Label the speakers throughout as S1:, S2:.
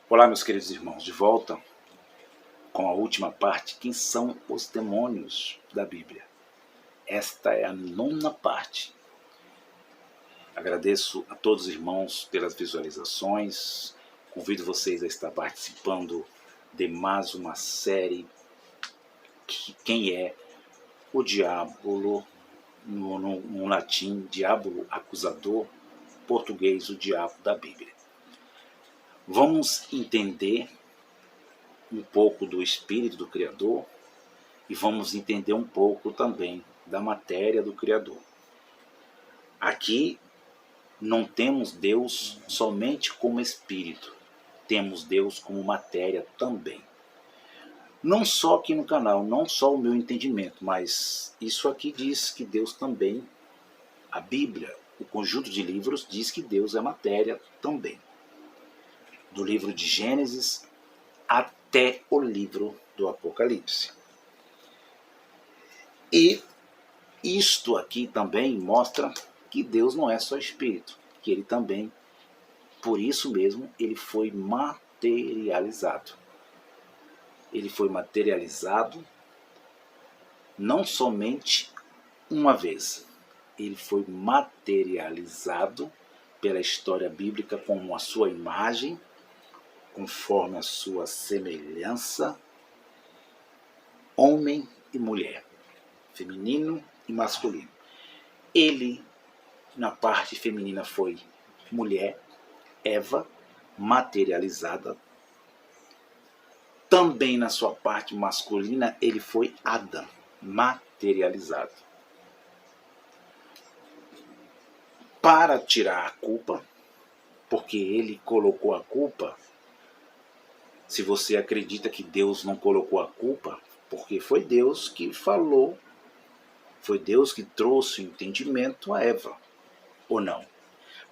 S1: Olá, meus queridos irmãos, de volta com a última parte, quem são os demônios da Bíblia. Esta é a 9ª parte. Agradeço a todos os irmãos pelas visualizações, convido vocês a estar participando de mais uma série, quem é o diabo, no latim, diabo acusador, português, o diabo da Bíblia. Vamos entender um pouco do espírito do Criador e vamos entender um pouco também da matéria do Criador. Aqui não temos Deus somente como espírito, temos Deus como matéria também. Não só aqui no canal, não só o meu entendimento, mas isso aqui diz que Deus também, a Bíblia, o conjunto de livros diz que Deus é matéria também. Do livro de Gênesis até o livro do Apocalipse. E isto aqui também mostra que Deus não é só espírito, que ele também, por isso mesmo, ele foi materializado. Ele foi materializado não somente uma vez, ele foi materializado pela história bíblica como a sua imagem, conforme a sua semelhança, homem e mulher, feminino e masculino. Ele, na parte feminina, foi mulher, Eva, materializada. Também na sua parte masculina, ele foi Adão, materializado. Para tirar a culpa, porque ele colocou a culpa. Se você acredita que Deus não colocou a culpa, porque foi Deus que falou, foi Deus que trouxe o entendimento a Eva, ou não?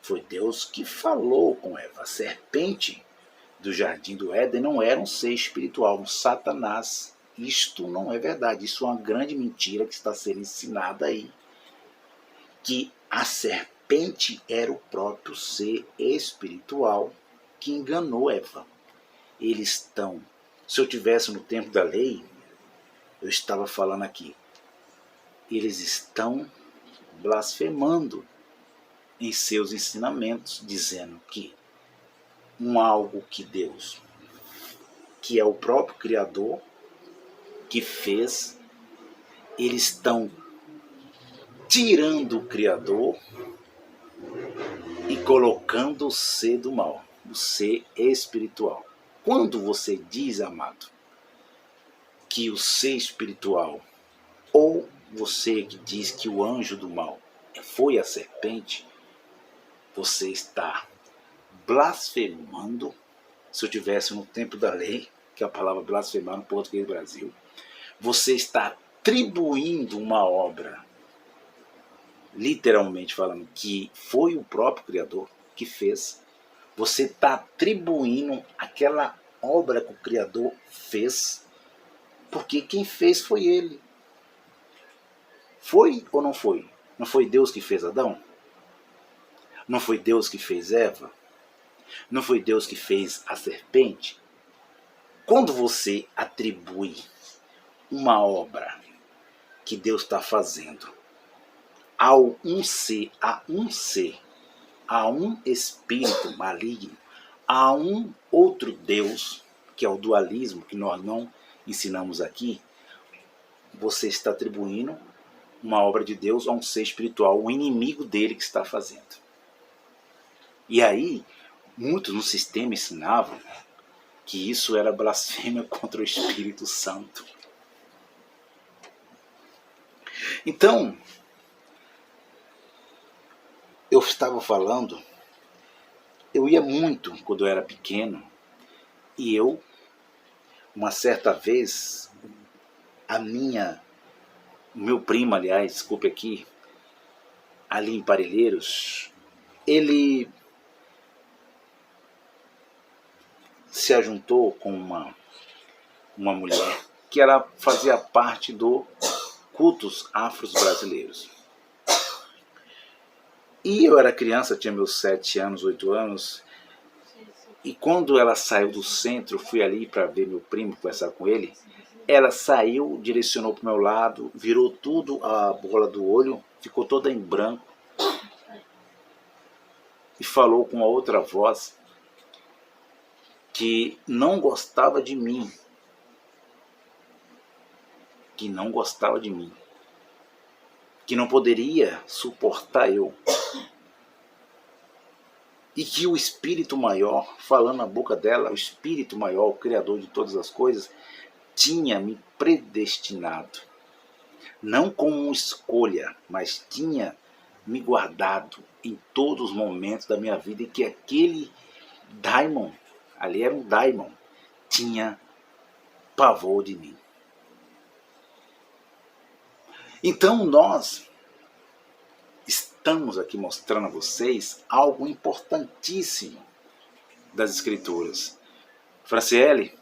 S1: Foi Deus que falou com Eva. A serpente do jardim do Éden não era um ser espiritual, um Satanás. Isto não é verdade, isso é uma grande mentira que está sendo ensinada aí. Que a serpente era o próprio ser espiritual que enganou Eva. Eles estão, se eu tivesse no tempo da lei, eu estava falando aqui, eles estão blasfemando em seus ensinamentos, dizendo que algo que Deus, que é o próprio Criador, que fez, eles estão tirando o Criador e colocando o ser do mal, o ser espiritual. Quando você diz, amado, que o ser espiritual, ou você que diz que o anjo do mal foi a serpente, você está blasfemando. Se eu tivesse no tempo da lei, que é a palavra blasfemar no português do Brasil, você está atribuindo uma obra, literalmente falando, que foi o próprio Criador que fez. Você está atribuindo aquela obra que o Criador fez, porque quem fez foi ele. Foi ou não foi? Não foi Deus que fez Adão? Não foi Deus que fez Eva? Não foi Deus que fez a serpente? Quando você atribui uma obra que Deus está fazendo a um ser, a um espírito maligno, a um outro Deus, que é o dualismo, que nós não ensinamos aqui, você está atribuindo uma obra de Deus a um ser espiritual, o inimigo dele que está fazendo. E aí, muitos no sistema ensinavam que isso era blasfêmia contra o Espírito Santo. Então, eu estava falando, eu ia muito quando eu era pequeno, e eu, uma certa vez, o meu primo, aliás, desculpe aqui, ali em Parelheiros, ele se ajuntou com uma mulher que ela fazia parte do cultos afros brasileiros. E eu era criança, tinha meus 7 anos, 8 anos, e quando ela saiu do centro, fui ali para ver meu primo, conversar com ele, ela saiu, direcionou para o meu lado, virou tudo a bola do olho, ficou toda em branco, e falou com uma outra voz que não gostava de mim, que não gostava de mim, que não poderia suportar eu. E que o Espírito Maior, falando na boca dela, o Espírito Maior, o Criador de todas as coisas, tinha me predestinado. Não como uma escolha, mas tinha me guardado em todos os momentos da minha vida, e que aquele daimon, ali era um daimon, tinha pavor de mim. Então nós estamos aqui mostrando a vocês algo importantíssimo das Escrituras. Franciele,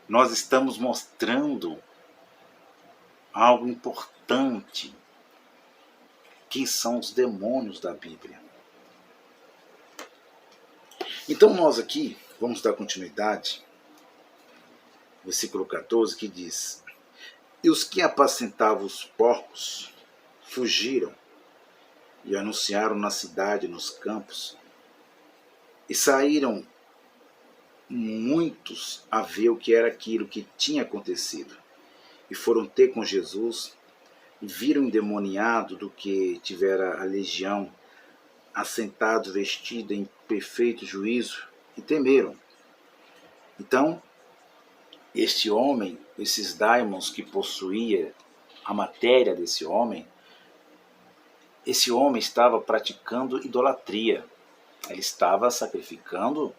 S1: nós estamos mostrando algo importante, que são os demônios da Bíblia. Então nós aqui vamos dar continuidade, versículo 14, que diz: e os que apacentavam os porcos fugiram e anunciaram na cidade, nos campos, e saíram muitos a ver o que era aquilo que tinha acontecido, e foram ter com Jesus, e viram endemoniado do que tivera a legião, assentado, vestido em perfeito juízo, e temeram. Então, este homem, esses daimons que possuía a matéria desse homem, esse homem estava praticando idolatria. Ele estava sacrificando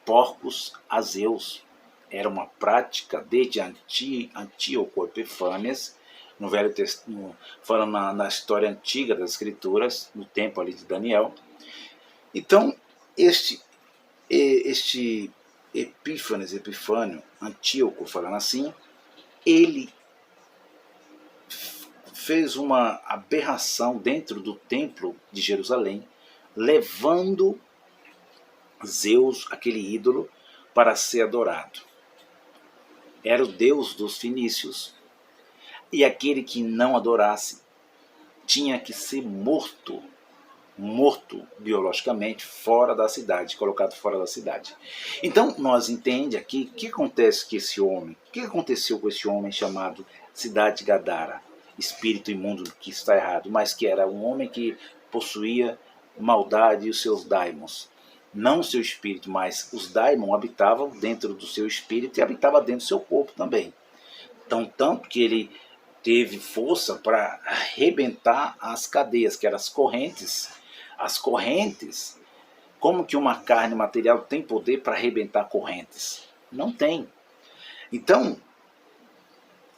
S1: porcos a Zeus. Era uma prática desde Antíoco Epifânes, no Velho Testamento, falando na história antiga das Escrituras, no tempo ali de Daniel. Então, este Epifânio, Antíoco, falando assim, ele fez uma aberração dentro do templo de Jerusalém, levando Zeus, aquele ídolo, para ser adorado. Era o deus dos fenícios, e aquele que não adorasse tinha que ser morto biologicamente, fora da cidade, colocado fora da cidade. Então nós entendemos aqui o que acontece com esse homem, o que aconteceu com esse homem chamado Cidade de Gadara, espírito imundo, que está errado, mas que era um homem que possuía maldade e os seus daimons. Não o seu espírito, mas os daimons habitavam dentro do seu espírito e habitava dentro do seu corpo também. Então, tanto que ele teve força para arrebentar as cadeias, que eram as correntes. As correntes, como que uma carne material tem poder para arrebentar correntes? Não tem. Então,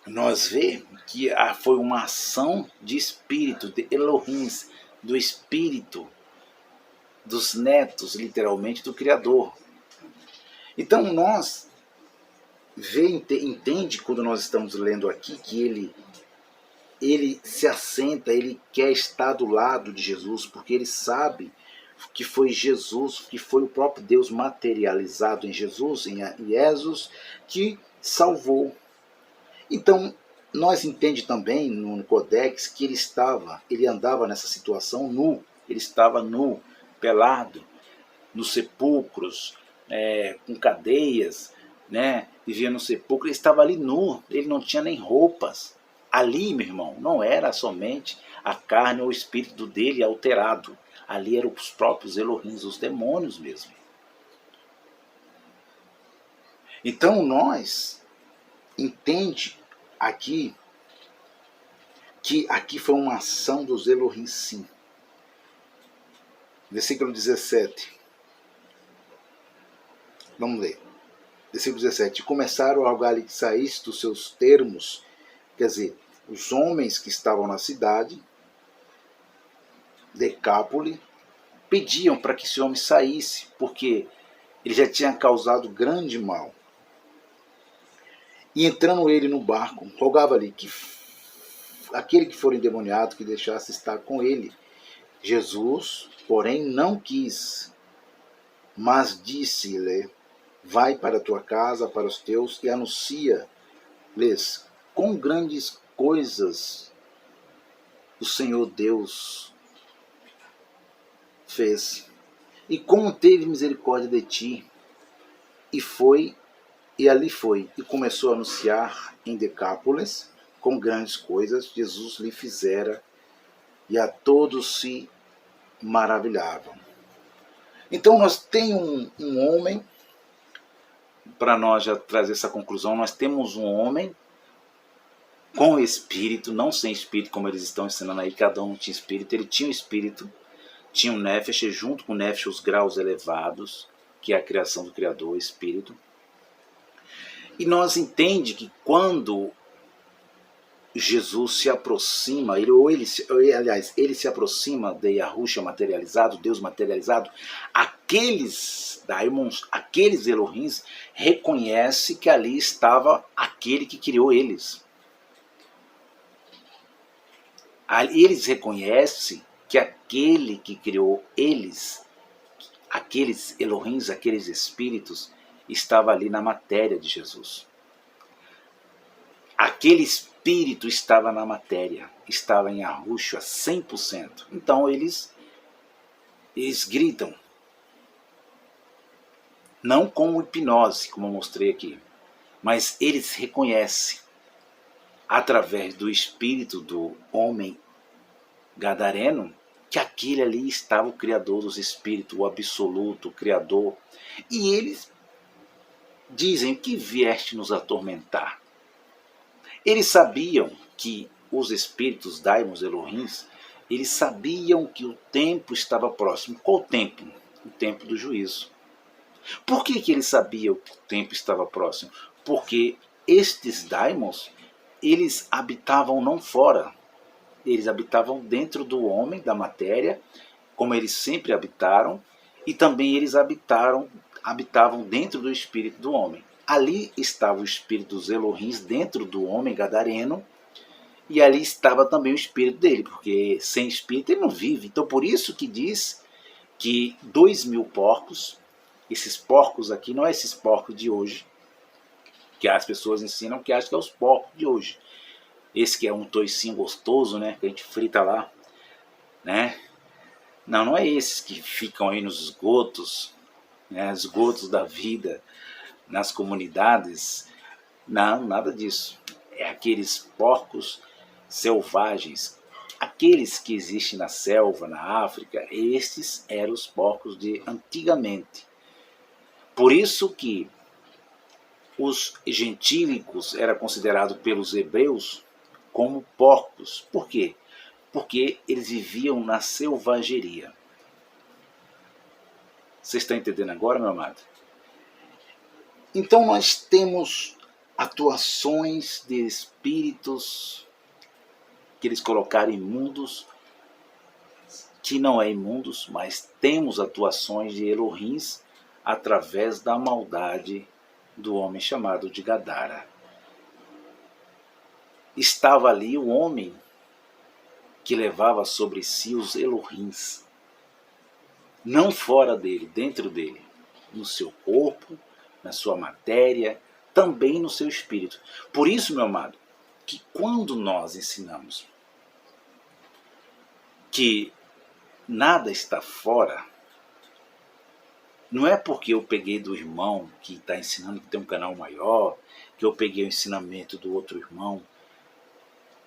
S1: nós vemos que foi uma ação de espírito, de Elohim, do espírito, dos netos, literalmente, do Criador. Então, nós entende quando nós estamos lendo aqui que ele se assenta, ele quer estar do lado de Jesus, porque ele sabe que foi Jesus, que foi o próprio Deus materializado em Jesus, em Jesus, que salvou. Então, nós entendemos também no Codex que ele andava nessa situação nu, ele estava nu, pelado, nos sepulcros, com cadeias, vivia no sepulcro, ele estava ali nu, ele não tinha nem roupas. Ali, meu irmão, não era somente a carne ou o espírito dele alterado. Ali eram os próprios Elohim, os demônios mesmo. Então nós entende aqui que aqui foi uma ação dos Elohim, sim. Versículo 17. Vamos ler. Versículo 17. Começaram a rogar-lhe que saísse dos seus termos, quer dizer, os homens que estavam na cidade, Decápole, pediam para que esse homem saísse, porque ele já tinha causado grande mal. E entrando ele no barco, rogava-lhe que aquele que for endemoniado que deixasse estar com ele. Jesus, porém, não quis, mas disse-lhe: vai para a tua casa, para os teus, e anuncia-lhes quão grandes coisas o Senhor Deus fez, e como teve misericórdia de ti. E ali foi, e começou a anunciar em Decápolis, com grandes coisas Jesus lhe fizera, e a todos se maravilhavam. Então nós temos um homem, para nós já trazer essa conclusão, nós temos um homem com espírito, não sem espírito, como eles estão ensinando aí, cada um tinha espírito, ele tinha um espírito, tinha um Nefesh, junto com o Nefesh os graus elevados, que é a criação do Criador, espírito. E nós entende que quando Jesus se aproxima, ele se aproxima de Yahusha materializado, Deus materializado, aqueles daimons, aqueles Elohims, reconhece que ali estava aquele que criou eles. Eles reconhecem que aquele que criou eles, aqueles Elohims, aqueles espíritos, estava ali na matéria de Jesus. Aquele espírito estava na matéria, estava em Yahusha 100%. Então eles gritam, não como hipnose, como eu mostrei aqui, mas eles reconhecem, através do espírito do homem gadareno, que aquele ali estava o Criador dos espíritos, o absoluto, o Criador. E eles dizem: que vieste nos atormentar? Eles sabiam que os espíritos daimons Elohims, eles sabiam que o tempo estava próximo. Qual tempo? O tempo do juízo. Por que eles sabiam que o tempo estava próximo? Porque estes daimons, eles habitavam não fora, eles habitavam dentro do homem, da matéria, como eles sempre habitaram, e também eles habitavam dentro do espírito do homem. Ali estava o espírito dos Elohims dentro do homem gadareno, e ali estava também o espírito dele, porque sem espírito ele não vive. Então por isso que diz que 2.000 porcos, esses porcos aqui não é esses porcos de hoje, que as pessoas ensinam que acham que é os porcos de hoje. Esse que é um toicinho gostoso, né, que a gente frita lá, né? Não é esses que ficam aí nos esgotos, né, esgotos da vida, nas comunidades. Não, nada disso. É aqueles porcos selvagens, aqueles que existem na selva, na África. Estes eram os porcos de antigamente. Por isso que os gentílicos eram considerados pelos hebreus como porcos. Por quê? Porque eles viviam na selvageria. Você está entendendo agora, meu amado? Então nós temos atuações de espíritos que eles colocaram imundos, que não é imundos, mas temos atuações de Elohims através da maldade do homem chamado de Gadara. Estava ali o homem que levava sobre si os Elohims, não fora dele, dentro dele, no seu corpo, na sua matéria, também no seu espírito. Por isso, meu amado, que quando nós ensinamos que nada está fora, não é porque eu peguei do irmão que está ensinando que tem um canal maior, que eu peguei o ensinamento do outro irmão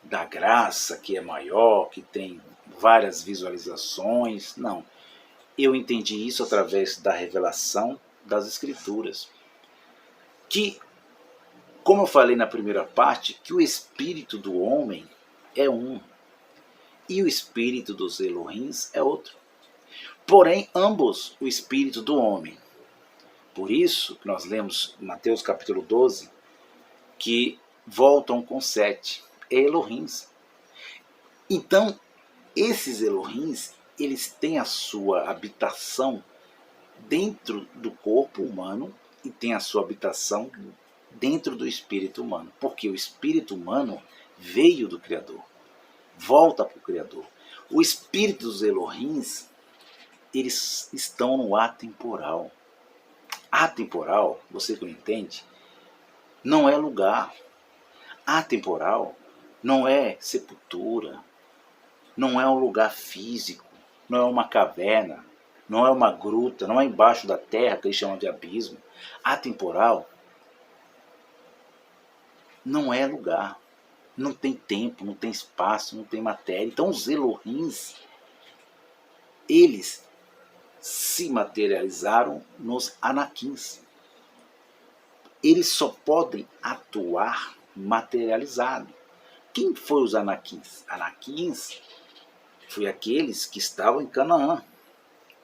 S1: da graça, que é maior, que tem várias visualizações. Não. Eu entendi isso através da revelação das Escrituras. Que, como eu falei na primeira parte, que o espírito do homem é um e o espírito dos Elohims é outro. Porém, ambos o espírito do homem. Por isso que nós lemos em Mateus capítulo 12, que voltam com 7 Elohims. Então, esses Elohims, eles têm a sua habitação dentro do corpo humano e têm a sua habitação dentro do espírito humano. Porque o espírito humano veio do Criador. volta para o Criador. O espírito dos Elohims, eles estão no atemporal. Atemporal, você que não entende, não é lugar. Atemporal não é sepultura, não é um lugar físico, não é uma caverna, não é uma gruta, não é embaixo da terra que eles chamam de abismo. Atemporal não é lugar, não tem tempo, não tem espaço, não tem matéria. Então os Elohims, eles se materializaram nos Anakins. Eles só podem atuar materializado. Quem foram os Anakins? Anakins foi aqueles que estavam em Canaã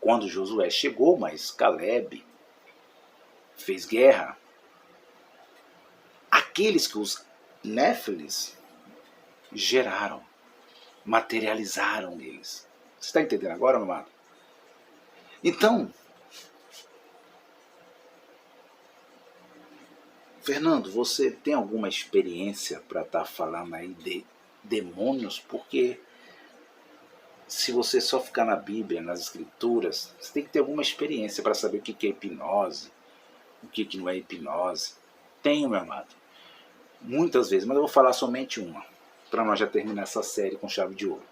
S1: quando Josué chegou, mas Caleb fez guerra. Aqueles que os Néfilis geraram, materializaram neles. Você está entendendo agora, meu amado? Então, Fernando, você tem alguma experiência para estar falando aí de demônios? Porque se você só ficar na Bíblia, nas Escrituras, você tem que ter alguma experiência para saber o que é hipnose, o que não é hipnose. Tenho, meu amado, muitas vezes, mas eu vou falar somente uma, para nós já terminar essa série com chave de ouro.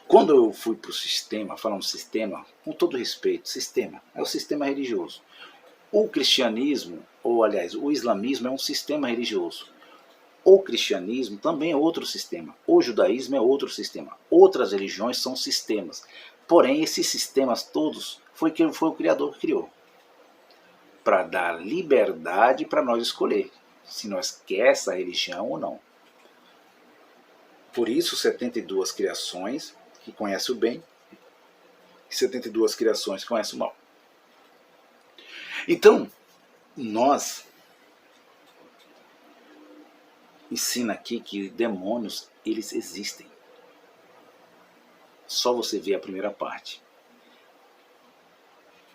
S1: Quando eu fui para o sistema, falando sistema, com todo respeito, sistema, é o sistema religioso. O cristianismo, ou aliás, o islamismo é um sistema religioso. O cristianismo também é outro sistema. O judaísmo é outro sistema. Outras religiões são sistemas. Porém, esses sistemas todos foi o Criador que criou. Para dar liberdade para nós escolher se nós quer essa religião ou não. Por isso, 72 criações que conhecem o bem e 72 criações que conhecem o mal. Então, nós ensina aqui que demônios, eles existem. Só você vê a primeira parte.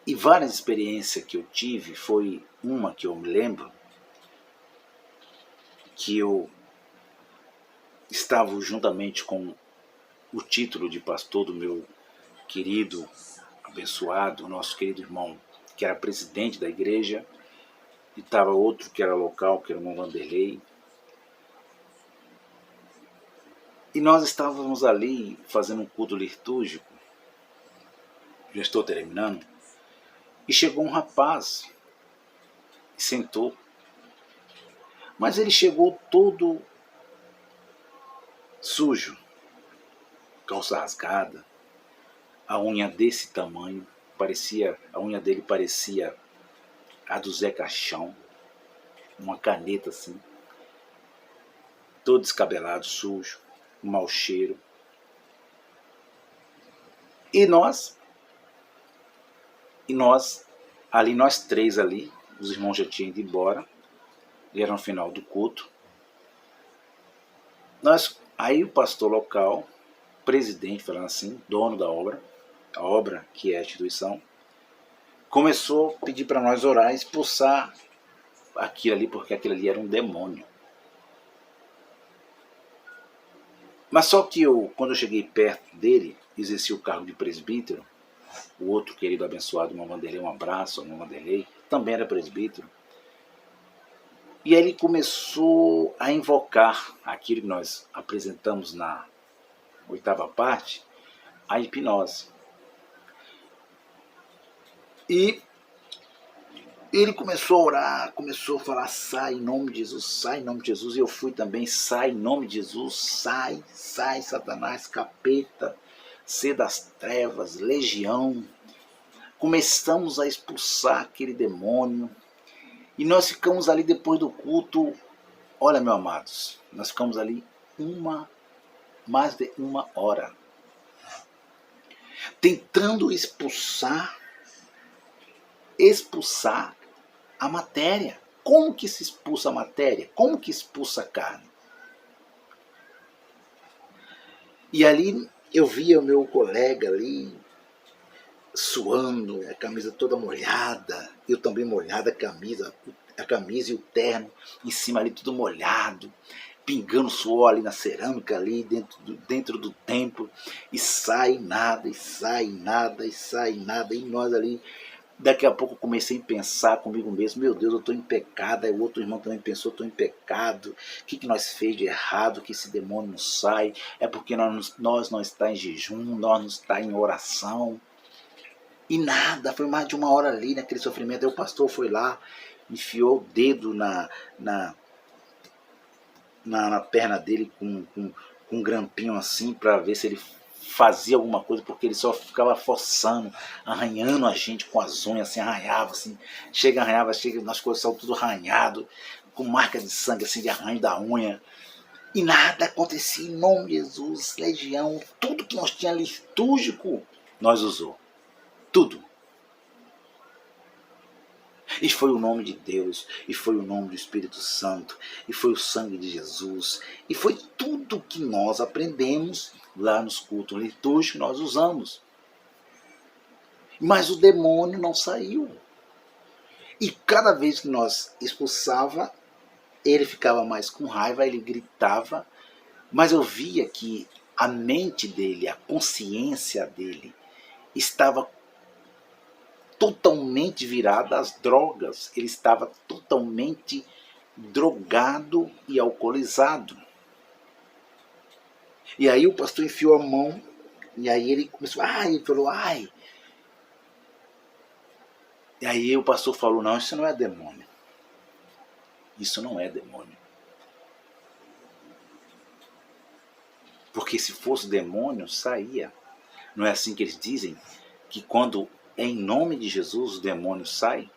S1: E várias experiências que eu tive, foi uma que eu me lembro, que eu estava juntamente com o título de pastor do meu querido, abençoado, nosso querido irmão, que era presidente da igreja, e estava outro que era local, que era o irmão Vanderlei. E nós estávamos ali fazendo um culto litúrgico, já estou terminando, e chegou um rapaz e sentou. Mas ele chegou todo sujo, calça rasgada, a unha desse tamanho, a unha dele parecia a do Zé Caixão, uma caneta assim, todo descabelado, sujo, um mau cheiro. E nós, ali nós três ali, os irmãos já tinham ido embora, e era no final do culto. Aí o pastor local, presidente, falando assim, dono da obra, a obra que é a instituição, começou a pedir para nós orar e expulsar aquilo ali, porque aquilo ali era um demônio. Mas só que quando eu cheguei perto dele, exercia o cargo de presbítero, o outro querido abençoado, irmão Vanderlei, um abraço, irmão Vanderlei, também era presbítero. E aí ele começou a invocar aquilo que nós apresentamos na 8ª parte, a hipnose. E ele começou a orar, começou a falar, sai em nome de Jesus, sai em nome de Jesus. E eu fui também, sai em nome de Jesus, sai, sai Satanás, capeta, ser das trevas, legião. Começamos a expulsar aquele demônio. E nós ficamos ali depois do culto, olha, meus amados, nós ficamos ali mais de 1 hora, tentando expulsar a matéria. Como que se expulsa a matéria? Como que expulsa a carne? E ali eu via o meu colega ali, suando, a camisa toda molhada, eu também molhada, a camisa e o terno, em cima ali tudo molhado. pingando suor ali na cerâmica, ali dentro do templo, e sai nada, e sai nada, e sai nada, e nós ali. Daqui a pouco eu comecei a pensar comigo mesmo, meu Deus, eu estou em pecado. Aí o outro irmão também pensou, estou em pecado. O que nós fez de errado, que esse demônio não sai? É porque nós não está em jejum, nós não está em oração. E nada, foi mais de uma hora ali naquele sofrimento. Aí o pastor foi lá, enfiou o dedo na perna dele com um grampinho assim, para ver se ele fazia alguma coisa, porque ele só ficava forçando, arranhando a gente com as unhas, assim, arranhava, assim, arranhava, nas coisas saiu tudo arranhado, com marca de sangue, assim, de arranho da unha, e nada acontecia. Em nome de Jesus, legião, tudo que nós tínhamos litúrgico, nós usou, tudo. E foi o nome de Deus, e foi o nome do Espírito Santo, e foi o sangue de Jesus, e foi tudo que nós aprendemos lá nos cultos litúrgicos que nós usamos. Mas o demônio não saiu. E cada vez que nós expulsava, ele ficava mais com raiva, ele gritava, mas eu via que a mente dele, a consciência dele, estava totalmente virada às drogas. Ele estava totalmente drogado e alcoolizado. E aí o pastor enfiou a mão, e aí ele começou, ele falou, ai. E aí o pastor falou, não, isso não é demônio. Isso não é demônio. Porque se fosse demônio, saía. Não é assim que eles dizem? Que quando é em nome de Jesus, o demônio sai?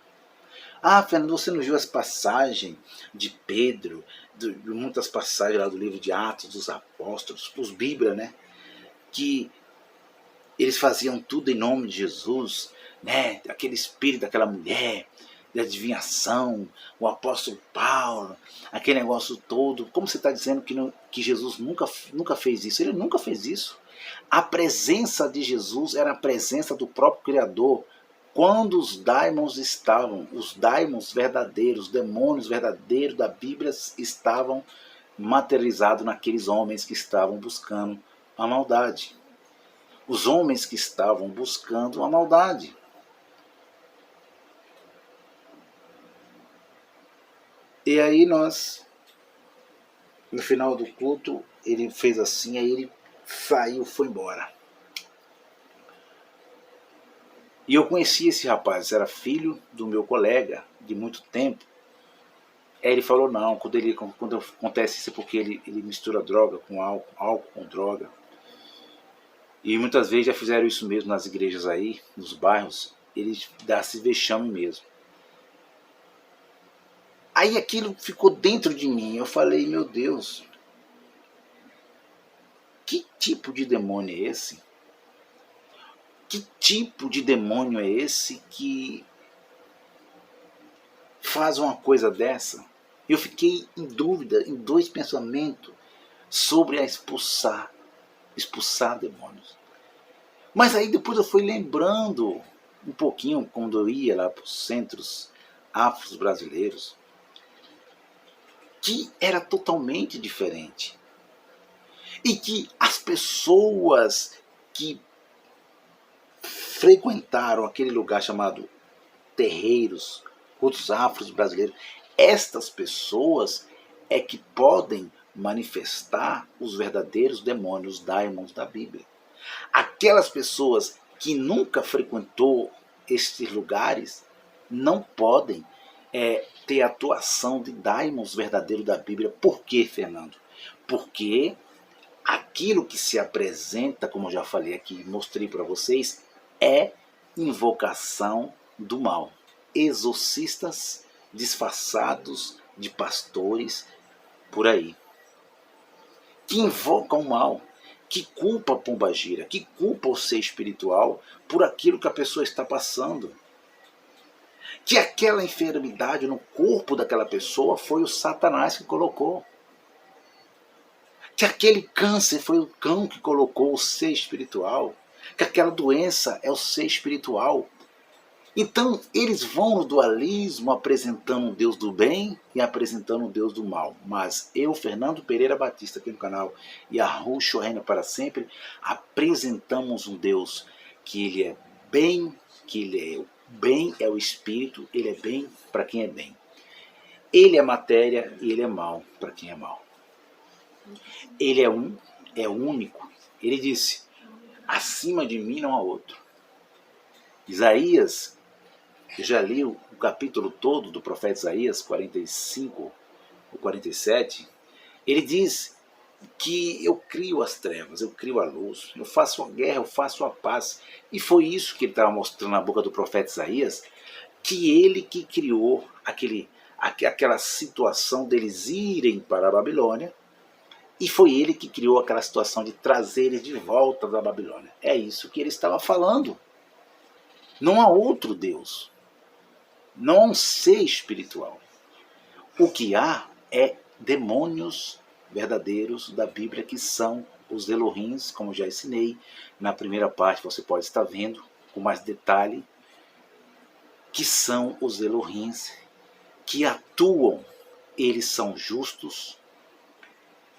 S1: Fernando, você não viu as passagens de Pedro, de muitas passagens lá do livro de Atos dos Apóstolos, os Bíblia, né? Que eles faziam tudo em nome de Jesus, né? Aquele espírito daquela mulher, de adivinhação, o apóstolo Paulo, aquele negócio todo. Como você está dizendo que Jesus nunca fez isso? Ele nunca fez isso. A presença de Jesus era a presença do próprio Criador. Quando os daimons estavam, os daimons verdadeiros, os demônios verdadeiros da Bíblia estavam materializados naqueles homens que estavam buscando a maldade. Os homens que estavam buscando a maldade. E aí nós, no final do culto, ele fez assim, aí ele saiu, foi embora. E eu conheci esse rapaz, era filho do meu colega de muito tempo. Aí ele falou, não, quando acontece isso é porque ele mistura droga com álcool com droga. E muitas vezes já fizeram isso mesmo nas igrejas aí, nos bairros, eles dão esse vexame mesmo. Aí aquilo ficou dentro de mim, eu falei, meu Deus, que tipo de demônio é esse? Que tipo de demônio é esse que faz uma coisa dessa? Eu fiquei em dúvida, em dois pensamentos sobre a expulsar demônios. Mas aí depois eu fui lembrando um pouquinho quando eu ia lá para os centros afros brasileiros, que era totalmente diferente. E que as pessoas que frequentaram aquele lugar chamado terreiros, cultos afros brasileiros, estas pessoas é que podem manifestar os verdadeiros demônios, os daimons da Bíblia. Aquelas pessoas que nunca frequentou estes lugares não podem ter atuação de daimons verdadeiros da Bíblia. Por quê, Fernando? Porque aquilo que se apresenta, como eu já falei aqui, mostrei para vocês, é invocação do mal. Exorcistas disfarçados de pastores por aí, que invocam o mal, que culpa a pombagira, que culpa o ser espiritual por aquilo que a pessoa está passando. Que aquela enfermidade no corpo daquela pessoa foi o Satanás que colocou. Que aquele câncer foi o cão que colocou o ser espiritual. Que aquela doença é o ser espiritual. Então, eles vão no dualismo apresentando um Deus do bem e apresentando um Deus do mal. Mas eu, Fernando Pereira Batista, aqui no canal, e a Ruxo Reina para Sempre, apresentamos um Deus que ele é bem, que ele é o bem, é o Espírito, ele é bem para quem é bem. Ele é matéria e ele é mal para quem é mal. Ele é um, é único. Ele disse, acima de mim não há outro. Isaías, eu já li o capítulo todo do profeta Isaías, 45 ou 47, ele diz que eu crio as trevas, eu crio a luz, eu faço a guerra, eu faço a paz. E foi isso que ele estava mostrando na boca do profeta Isaías, que ele que criou aquela situação deles irem para a Babilônia, e foi ele que criou aquela situação de trazer eles de volta da Babilônia. É isso que ele estava falando. Não há outro Deus. Não há um ser espiritual. O que há é demônios verdadeiros da Bíblia, que são os Elohims, como já ensinei. Na primeira parte você pode estar vendo com mais detalhe, que são os Elohims, que atuam. Eles são justos,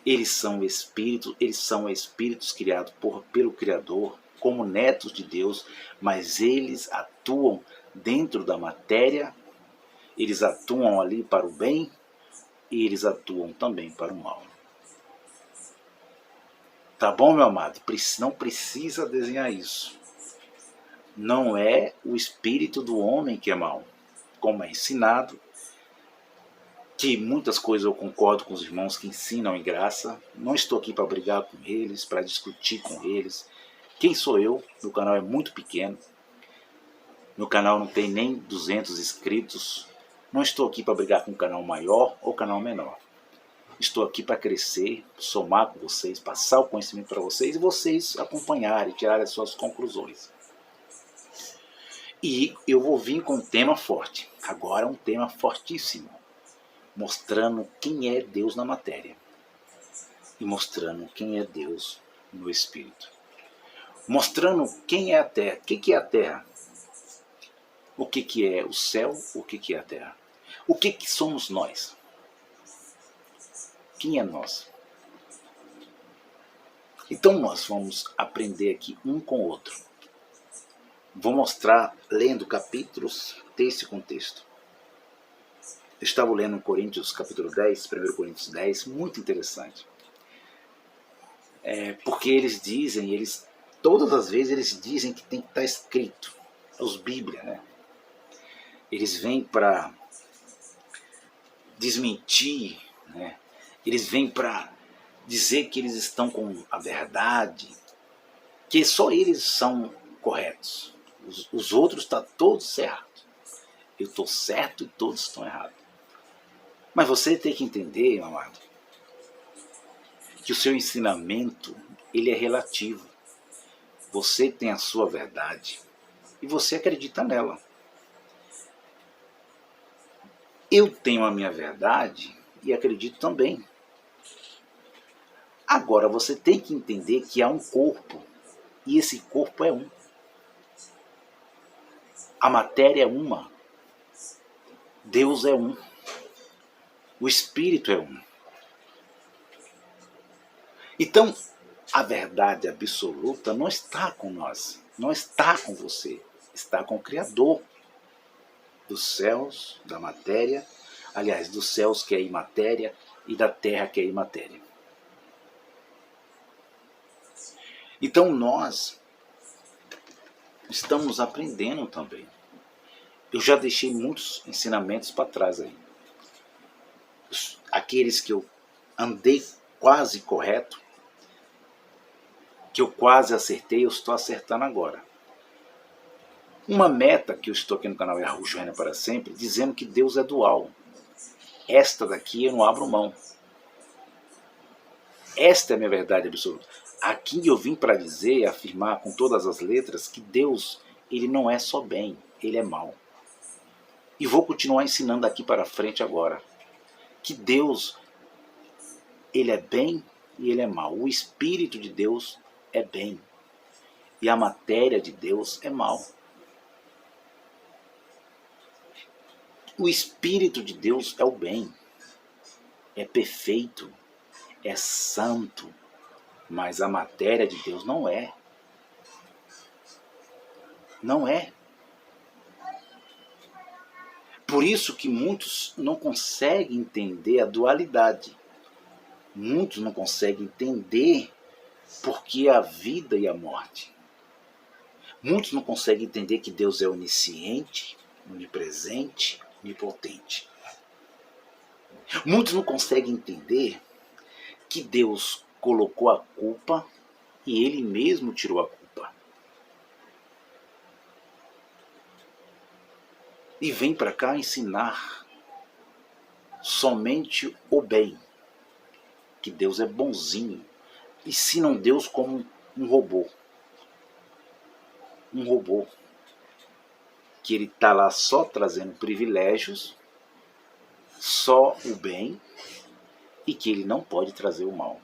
S1: eles são espíritos criados pelo Criador, como netos de Deus, mas eles atuam dentro da matéria, eles atuam ali para o bem e eles atuam também para o mal. Tá bom, meu amado? Não precisa desenhar isso. Não é o espírito do homem que é mau, como é ensinado, que muitas coisas eu concordo com os irmãos que ensinam em graça. Não estou aqui para brigar com eles, para discutir com eles. Quem sou eu? Meu canal é muito pequeno. Meu canal não tem nem 200 inscritos. Não estou aqui para brigar com um canal maior ou canal menor. Estou aqui para crescer, somar com vocês, passar o conhecimento para vocês e vocês acompanharem, tirarem as suas conclusões. E eu vou vir com um tema forte. Agora um tema fortíssimo. Mostrando quem é Deus na matéria. E mostrando quem é Deus no Espírito. Mostrando quem é a Terra. O que é a Terra? O que é o céu? O que é a Terra? O que somos nós? Quem é nós? Então nós vamos aprender aqui um com o outro. Vou mostrar, lendo capítulos, texto com texto. Eu estava lendo Coríntios capítulo 10, 1 Coríntios 10, muito interessante. Porque eles dizem, todas as vezes eles dizem que tem que estar escrito. Os Bíblia, né? Eles vêm para desmentir, né? Eles vêm para dizer que eles estão com a verdade, que só eles são corretos. Os outros estão todos errados. Eu estou certo e todos estão errados. Mas você tem que entender, meu amado, que o seu ensinamento ele é relativo. Você tem a sua verdade e você acredita nela. Eu tenho a minha verdade e acredito também. Agora você tem que entender que há um corpo e esse corpo é um. A matéria é uma. Deus é um. O Espírito é um. Então, a verdade absoluta não está com nós, não está com você, está com o Criador dos céus, da matéria, aliás, dos céus que é imatéria e da terra que é imatéria. Então nós estamos aprendendo também. Eu já deixei muitos ensinamentos para trás aí. Aqueles que eu andei quase correto, que eu quase acertei, eu estou acertando agora. Uma meta que eu estou aqui no canal é a Ruxo Reina para Sempre, dizendo que Deus é dual. Esta daqui eu não abro mão. Esta é a minha verdade absoluta. Aqui eu vim para dizer e afirmar com todas as letras que Deus, ele não é só bem, ele é mal. E vou continuar ensinando daqui para frente agora. Que Deus, ele é bem e ele é mal. O Espírito de Deus é bem. E a matéria de Deus é mal. O Espírito de Deus é o bem, é perfeito, é santo, mas a matéria de Deus não é. Não é. Por isso que muitos não conseguem entender a dualidade. Muitos não conseguem entender por que a vida e a morte. Muitos não conseguem entender que Deus é onisciente, onipresente, onipotente. Muitos não conseguem entender que Deus colocou a culpa e Ele mesmo tirou a culpa. E vem para cá ensinar somente o bem. Que Deus é bonzinho. Ensinam Deus como um robô. Um robô. Que ele está lá só trazendo privilégios, só o bem, e que ele não pode trazer o mal.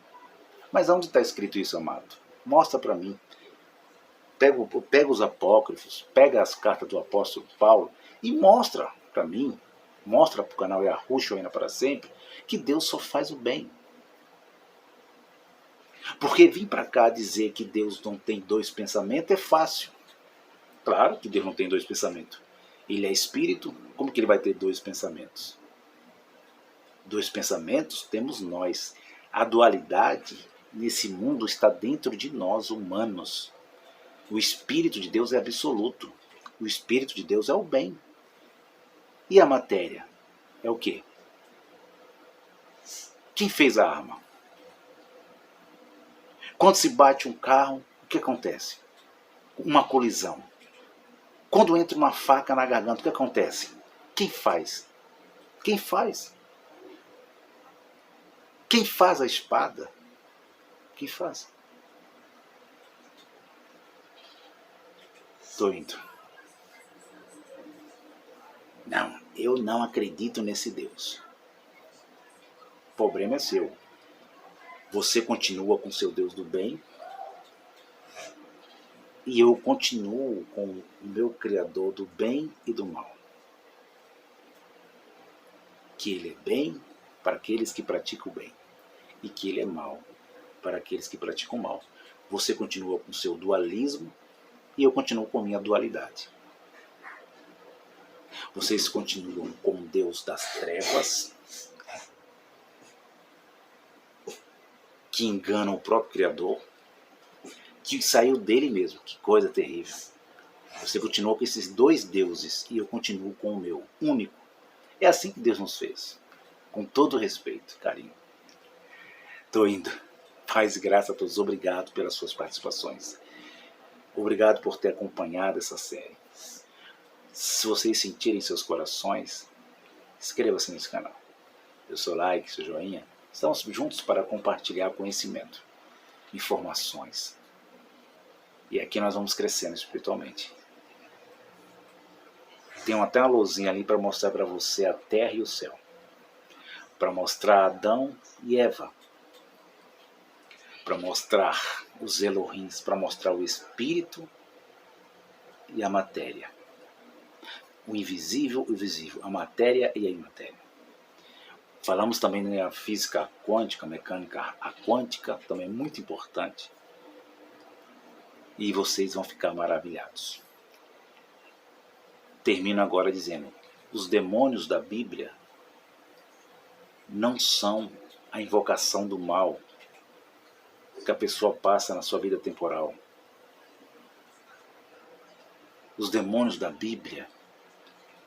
S1: Mas onde está escrito isso, amado? Mostra para mim. Pega os apócrifos, pega as cartas do apóstolo Paulo e mostra para mim, mostra para o canal Yahushua ainda para sempre, que Deus só faz o bem. Porque vir para cá dizer que Deus não tem dois pensamentos é fácil. Claro que Deus não tem dois pensamentos. Ele é espírito, como que ele vai ter dois pensamentos? Dois pensamentos temos nós. A dualidade nesse mundo está dentro de nós, humanos. O Espírito de Deus é absoluto. O Espírito de Deus é o bem. E a matéria é o quê? Quem fez a arma? Quando se bate um carro, o que acontece? Uma colisão. Quando entra uma faca na garganta, o que acontece? Quem faz? Quem faz? Quem faz a espada? Quem faz? Estou indo. Não, eu não acredito nesse Deus. O problema é seu. Você continua com seu Deus do bem e eu continuo com o meu Criador do bem e do mal. Que Ele é bem para aqueles que praticam o bem e que Ele é mal para aqueles que praticam o mal. Você continua com seu dualismo e eu continuo com a minha dualidade. Vocês continuam com o Deus das trevas, que engana o próprio Criador, que saiu dele mesmo. Que coisa terrível. Você continua com esses dois deuses e eu continuo com o meu único. É assim que Deus nos fez. Com todo respeito, carinho. Estou indo. Paz e graça a todos. Obrigado pelas suas participações. Obrigado por ter acompanhado essa série. Se vocês sentirem seus corações, inscreva-se nesse canal. Dê seu like, seu joinha. Estamos juntos para compartilhar conhecimento, informações. E aqui nós vamos crescendo espiritualmente. Tem até uma luzinha ali para mostrar para você a terra e o céu. Para mostrar Adão e Eva. Para mostrar os Elohims, para mostrar o espírito e a matéria. O invisível e o visível, a matéria e a imatéria. Falamos também na física quântica, mecânica quântica, também é muito importante. E vocês vão ficar maravilhados. Termino agora dizendo, os demônios da Bíblia não são a invocação do mal que a pessoa passa na sua vida temporal. Os demônios da Bíblia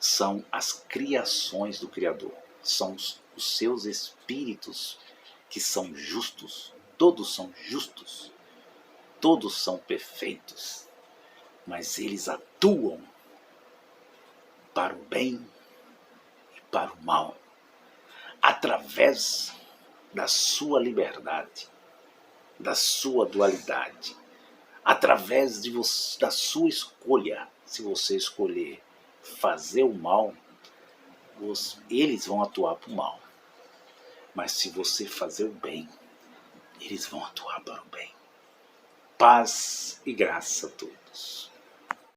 S1: são as criações do Criador. São os seus espíritos que são justos. Todos são justos. Todos são perfeitos. Mas eles atuam para o bem e para o mal. Através da sua liberdade. Da sua dualidade. Através da sua escolha. Se você escolher fazer o mal, eles vão atuar para o mal. Mas se você fazer o bem, eles vão atuar para o bem. Paz e graça a todos.